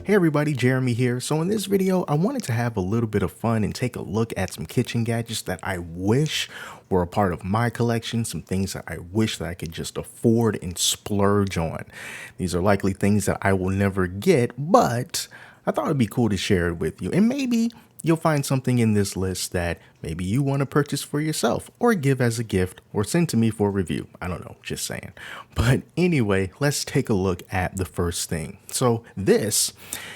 Hey everybody, Jeremy here. So in this video, I wanted to have a little bit of fun and take a look at some kitchen gadgets that I wish were a part of my collection, some things that I wish that I could just afford and splurge on. These are likely things that I will never get, but I thought it'd be cool to share it with you. And maybe you'll find something in this list that maybe you want to purchase for yourself or give as a gift or send to me for review. I don't know, just saying. But anyway, let's take a look at the first thing. So this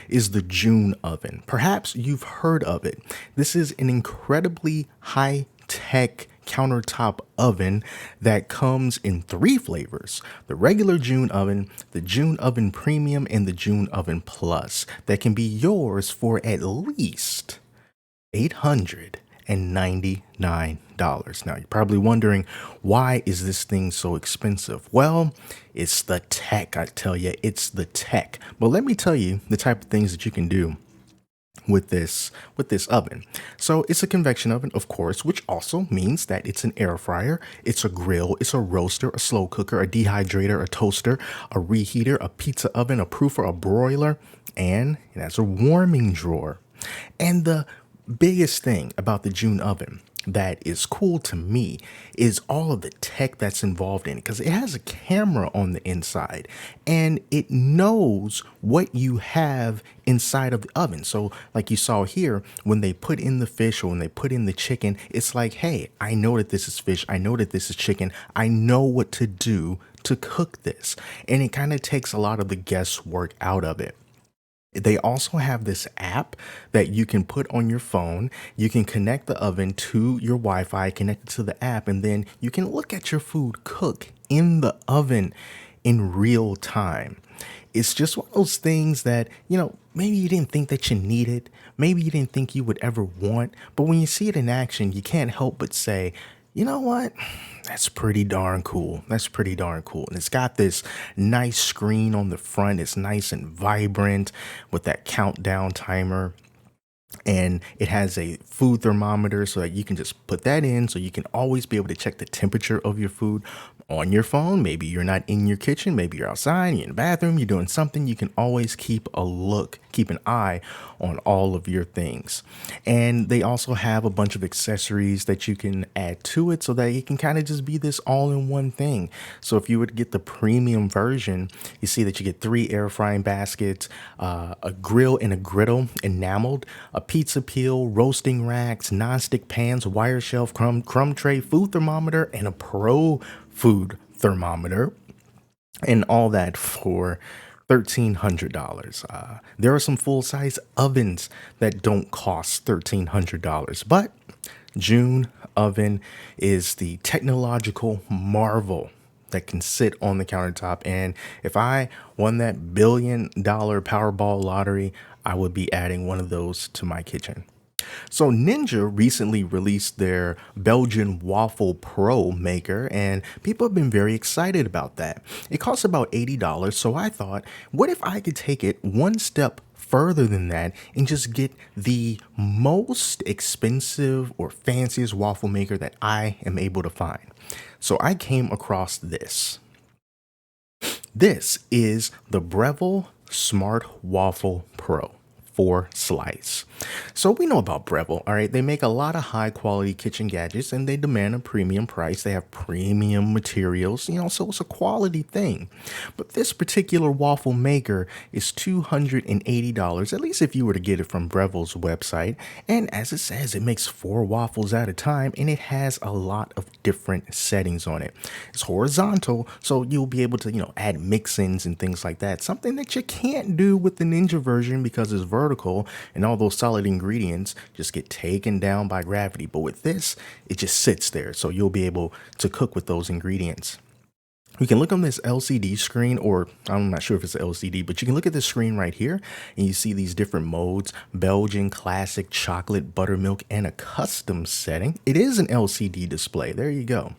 is the June oven. Perhaps you've heard of it. This is an incredibly high-tech countertop oven that comes in 3 flavors: the regular June oven, the June oven premium, and the June oven plus, that can be yours for at least $899. Now you're probably wondering, why is this thing so expensive? Well, it's the tech. I tell you, it's the tech. But let me tell you the type of things that you can do with this oven. So it's a convection oven, of course, which also means that it's an air fryer, it's a grill, it's a roaster, a slow cooker, a dehydrator, a toaster, a reheater, a pizza oven, a proofer, a broiler, and it has a warming drawer. And the biggest thing about the June oven that is cool to me is all of the tech that's involved in it, because it has a camera on the inside and it knows what you have inside of the oven. So like you saw here, when they put in the fish or when they put in the chicken, it's like, hey, I know that this is fish, I know that this is chicken, I know what to do to cook this. And it kind of takes a lot of the guesswork out of it. They also have this app that you can put on your phone. You can connect the oven to your Wi-Fi, connect it to the app, and then you can look at your food cook in the oven in real time. It's just one of those things that, maybe you didn't think that you needed, maybe you didn't think you would ever want, but when you see it in action, you can't help but say, you know what? That's pretty darn cool. That's pretty darn cool. And it's got this nice screen on the front. It's nice and vibrant with that countdown timer. And it has a food thermometer so that you can just put that in, so you can always be able to check the temperature of your food on your phone. Maybe you're not in your kitchen, maybe you're outside, you're in the bathroom, you're doing something. You can always keep an eye on all of your things. And they also have a bunch of accessories that you can add to it so that it can kind of just be this all-in-one thing. So if you would get the premium version, you see that you get 3 air frying baskets, a grill and a griddle enameled, a pizza peel, roasting racks, non-stick pans, wire shelf, crumb tray, food thermometer, and a pro food thermometer, and all that for $1,300. There are some full-size ovens that don't cost $1,300, but June oven is the technological marvel that can sit on the countertop. And if I won that $1 billion Powerball lottery, I would be adding one of those to my kitchen. So Ninja recently released their Belgian Waffle Pro maker, and people have been very excited about that. It costs about $80, so I thought, what if I could take it one step further than that and just get the most expensive or fanciest waffle maker that I am able to find? So I came across this. This is the Breville Smart Waffle Pro 4-slice. So we know about Breville, all right? They make a lot of high quality kitchen gadgets and they demand a premium price. They have premium materials, so it's a quality thing. But this particular waffle maker is $280, at least if you were to get it from Breville's website. And as it says, it makes 4 waffles at a time and it has a lot of different settings on it. It's horizontal, so you'll be able to, add mix-ins and things like that. Something that you can't do with the Ninja version because it's vertical and all those solid ingredients just get taken down by gravity. But with this, it just sits there, so you'll be able to cook with those ingredients. You can look on this LCD screen, or I'm not sure if it's LCD, but you can look at the screen right here and you see these different modes: Belgian, classic, chocolate, buttermilk, and a custom setting. It is an LCD display. There you go.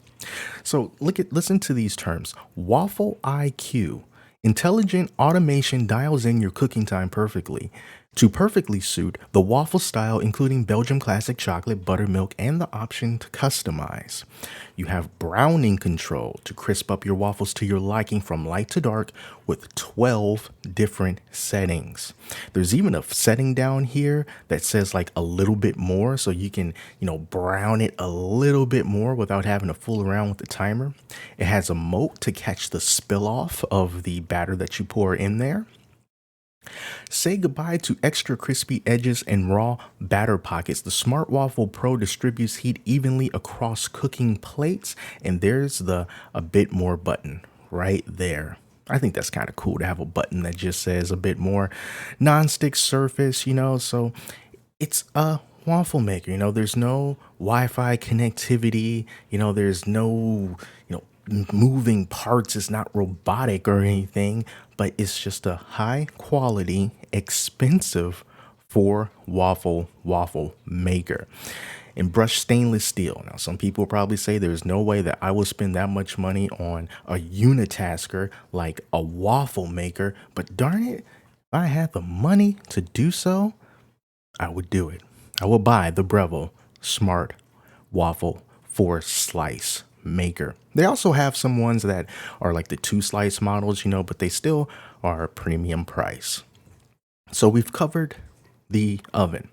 So listen to these terms: Waffle IQ. Intelligent automation dials in your cooking time perfectly. to perfectly suit the waffle style, including Belgium classic chocolate, buttermilk, and the option to customize. You have browning control to crisp up your waffles to your liking from light to dark with 12 different settings. There's even a setting down here that says like a little bit more, so you can, brown it a little bit more without having to fool around with the timer. It has a moat to catch the spill off of the batter that you pour in there. Say goodbye to extra crispy edges and raw batter pockets. The Smart Waffle Pro distributes heat evenly across cooking plates, and there's the a bit more button right there. I think that's kind of cool to have a button that just says a bit more. Non-stick surface, so it's a waffle maker. There's no Wi-Fi connectivity. There's no, moving parts. It's not robotic or anything, but it's just a high quality, expensive for waffle maker. And brushed stainless steel. Now, some people probably say there's no way that I will spend that much money on a unitasker like a waffle maker, but darn it, if I had the money to do so, I would do it. I will buy the Breville Smart Waffle 4-slice maker. They also have some ones that are like the 2-slice models, but they still are a premium price. So we've covered the oven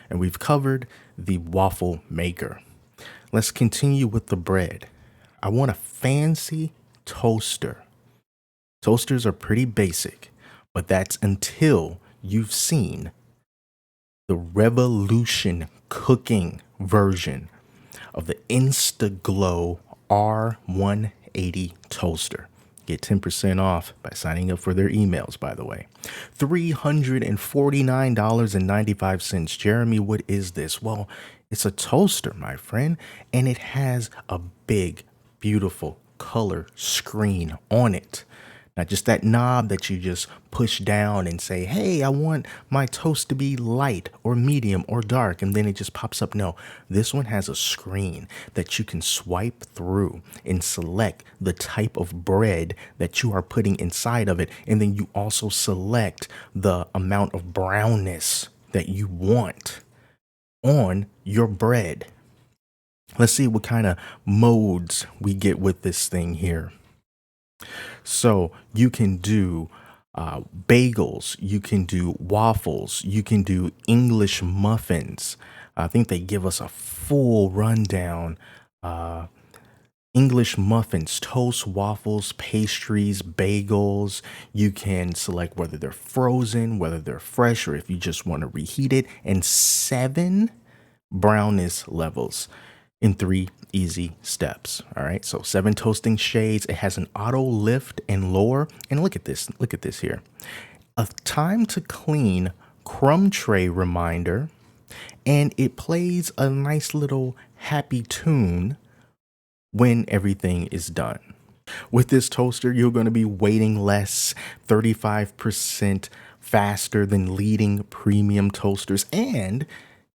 and we've covered the waffle maker. Let's continue with the bread. I want a fancy toaster. Toasters are pretty basic, but that's until you've seen the Revolution cooking version of the InstaGlo R180 toaster. Get 10% off by signing up for their emails, by the way. $349.95. Jeremy, what is this? Well, it's a toaster, my friend, and it has a big, beautiful color screen on it. Not just that knob that you just push down and say, hey, I want my toast to be light or medium or dark, and then it just pops up. No, this one has a screen that you can swipe through and select the type of bread that you are putting inside of it. And then you also select the amount of brownness that you want on your bread. Let's see what kind of modes we get with this thing here. So you can do bagels, you can do waffles, you can do English muffins. I think they give us a full rundown. English muffins, toast, waffles, pastries, bagels. You can select whether they're frozen, whether they're fresh, or if you just want to reheat it. And 7 brownness levels in 3 easy steps. All right. So 7 toasting shades. It has an auto lift and lower. And look at this. Look at this here. A time to clean crumb tray reminder. And it plays a nice little happy tune when everything is done. With this toaster, you're going to be waiting less, 35% faster than leading premium toasters. And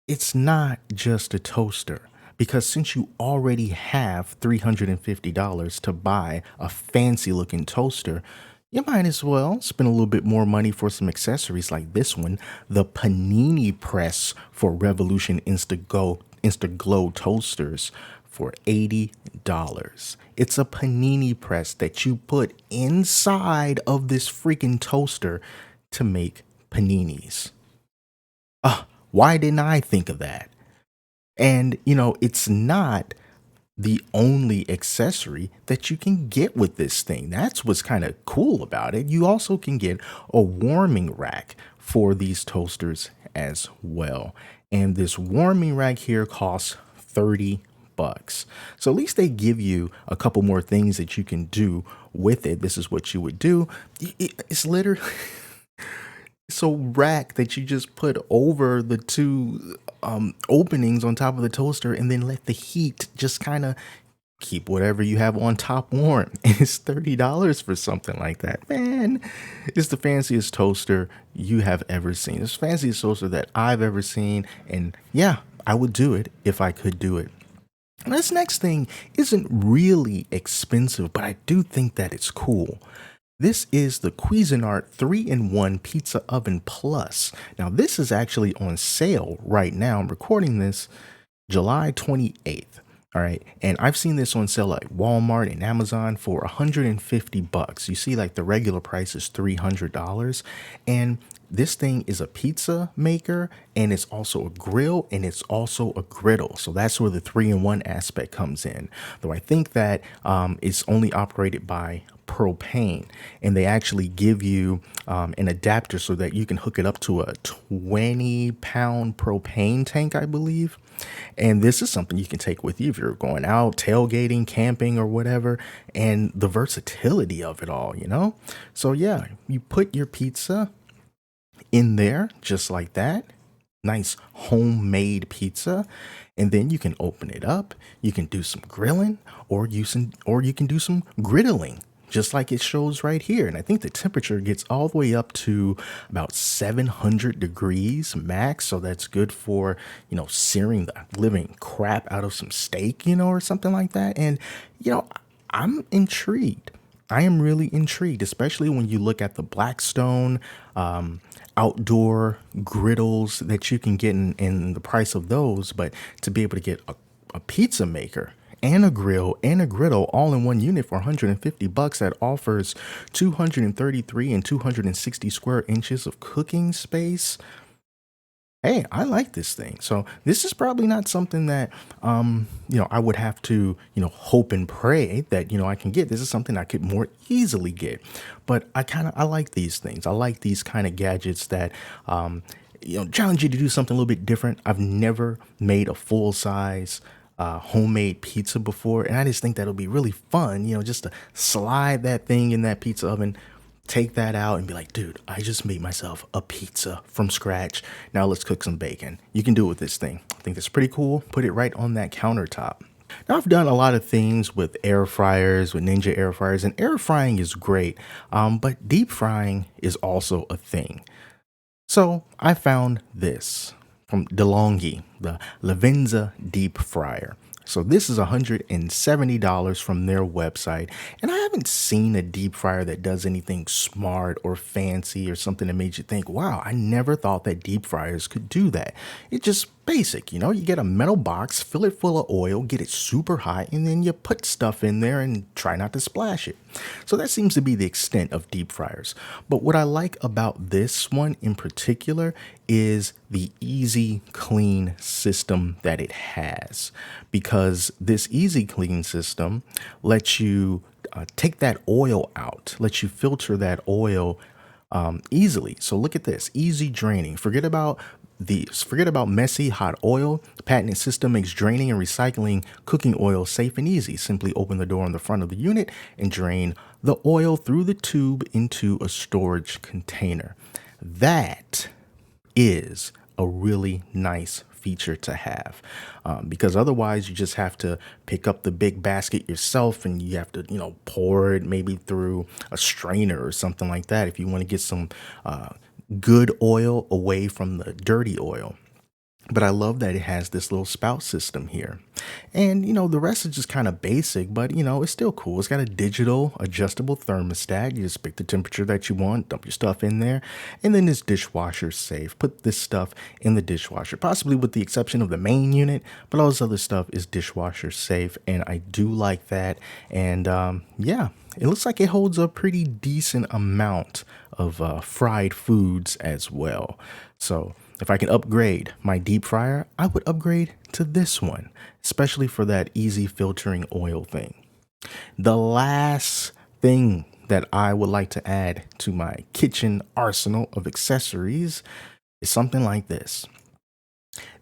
it's not just a toaster. Because since you already have $350 to buy a fancy looking toaster, you might as well spend a little bit more money for some accessories like this one, the panini press for Revolution InstaGlo toasters for $80. It's a panini press that you put inside of this freaking toaster to make paninis. Why didn't I think of that? And, it's not the only accessory that you can get with this thing. That's what's kind of cool about it. You also can get a warming rack for these toasters as well. And this warming rack here costs $30. So at least they give you a couple more things that you can do with it. This is what you would do. It's literally so rack that you just put over the 2 openings on top of the toaster and then let the heat just kind of keep whatever you have on top warm. And it's $30 for something like that. Man, it's the fanciest toaster you have ever seen. It's the fanciest toaster that I've ever seen. And yeah, I would do it if I could do it. And this next thing isn't really expensive, but I do think that it's cool. This is the Cuisinart 3-in-1 Pizza Oven Plus. Now, this is actually on sale right now. I'm recording this July 28th. All right. And I've seen this on sale at Walmart and Amazon for 150 bucks. You see, like the regular price is $300. And this thing is a pizza maker, and it's also a grill, and it's also a griddle. So that's where the 3-in-1 aspect comes in. Though I think that it's only operated by propane, and they actually give you an adapter so that you can hook it up to a 20-pound propane tank, I believe. And this is something you can take with you if you're going out tailgating, camping, or whatever, and the versatility of it all, you know? So yeah, you put your pizza in there just like that. Nice homemade pizza, and then you can open it up. You can do some grilling, or you can do some griddling, just like it shows right here. And I think the temperature gets all the way up to about 700 degrees max. So that's good for, searing the living crap out of some steak, or something like that. And, I'm intrigued. I am really intrigued, especially when you look at the Blackstone outdoor griddles that you can get in the price of those. But to be able to get a pizza maker and a grill and a griddle all in one unit for 150 bucks that offers 233 and 260 square inches of cooking space. Hey, I like this thing. So this is probably not something that I would have to, hope and pray that, I can get. This is something I could more easily get. But I like these things. I like these kind of gadgets that challenge you to do something a little bit different. I've never made a full size homemade pizza before, and I just think that'll be really fun, just to slide that thing in that pizza oven, take that out and be like, dude, I just made myself a pizza from scratch. Now let's cook some bacon. You can do it with this thing. I think that's pretty cool. Put it right on that countertop. Now, I've done a lot of things with air fryers, with Ninja air fryers, and air frying is great, but deep frying is also a thing. So I found this from DeLonghi, the Lavenza deep fryer. So this is $170 from their website. And I haven't seen a deep fryer that does anything smart or fancy or something that made you think, wow, I never thought that deep fryers could do that. It's just basic, you get a metal box, fill it full of oil, get it super hot, and then you put stuff in there and try not to splash it. So that seems to be the extent of deep fryers. But what I like about this one in particular is the easy clean system that it has, because this easy clean system lets you take that oil out, lets you filter that oil easily. So look at this, easy draining. Forget about messy hot oil. The patented system makes draining and recycling cooking oil safe and easy. Simply open the door on the front of the unit and drain the oil through the tube into a storage container. That is a really nice feature to have, because otherwise you just have to pick up the big basket yourself, and you have to pour it maybe through a strainer or something like that if you want to get some good oil away from the dirty oil. But I love that it has this little spout system here. And, the rest is just kind of basic, but, it's still cool. It's got a digital adjustable thermostat. You just pick the temperature that you want, dump your stuff in there, and then it's dishwasher safe. Put this stuff in the dishwasher, possibly with the exception of the main unit, but all this other stuff is dishwasher safe, and I do like that. And, yeah, it looks like it holds a pretty decent amount of fried foods as well. So if I can upgrade my deep fryer, I would upgrade to this one, especially for that easy filtering oil thing. The last thing that I would like to add to my kitchen arsenal of accessories is something like this.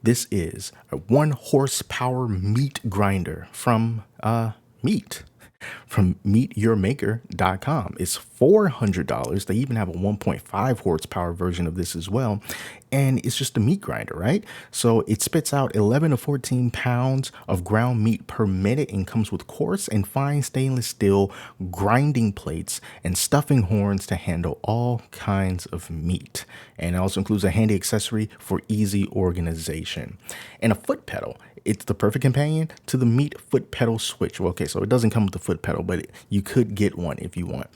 This is a 1 horsepower meat grinder from meatyourmaker.com. It's $400. They even have a 1.5 horsepower version of this as well. And it's just a meat grinder, right? So it spits out 11 to 14 pounds of ground meat per minute and comes with coarse and fine stainless steel grinding plates and stuffing horns to handle all kinds of meat. And it also includes a handy accessory for easy organization and a foot pedal. It's the perfect companion to the meat foot pedal switch. Well, okay, so it doesn't come with the foot pedal, but you could get one if you want.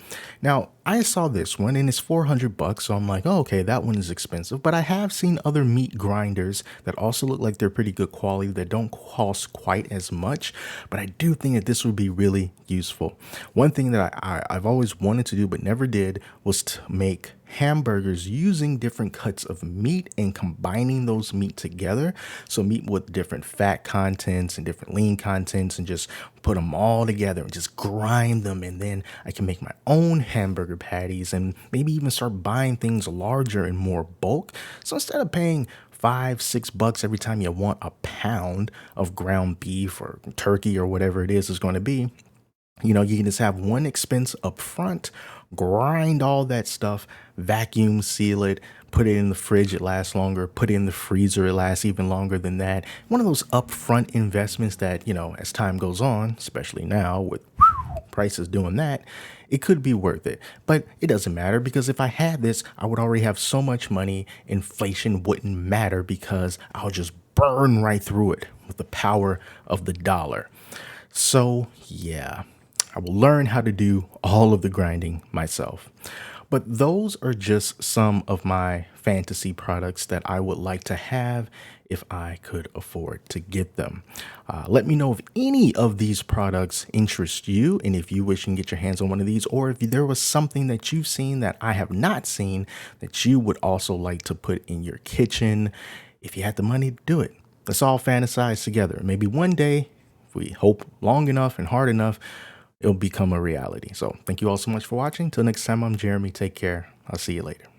Now, I saw this one and it's 400 bucks. So I'm like, oh, okay, that one is expensive. But I have seen other meat grinders that also look like they're pretty good quality that don't cost quite as much. But I do think that this would be really useful. One thing that I've always wanted to do but never did was to make hamburgers using different cuts of meat and combining those meat together. So meat with different fat contents and different lean contents and just put them all together and just grind them. And then I can make my own hamburger patties and maybe even start buying things larger and more bulk. So instead of paying $5, $6 every time you want a pound of ground beef or turkey or whatever it is going to be, you can just have one expense up front, grind all that stuff, vacuum seal it, put it in the fridge, it lasts longer, put it in the freezer, it lasts even longer than that. One of those upfront investments that, as time goes on, especially now with prices doing that, it could be worth it. But it doesn't matter because if I had this, I would already have so much money, inflation wouldn't matter because I'll just burn right through it with the power of the dollar. So, yeah. I will learn how to do all of the grinding myself. But those are just some of my fantasy products that I would like to have if I could afford to get them. Let me know if any of these products interest you and if you wish you can get your hands on one of these, or if there was something that you've seen that I have not seen that you would also like to put in your kitchen if you had the money to do it. Let's all fantasize together. Maybe one day, if we hope long enough and hard enough, it'll become a reality. So thank you all so much for watching. Till next time, I'm Jeremy. Take care. I'll see you later.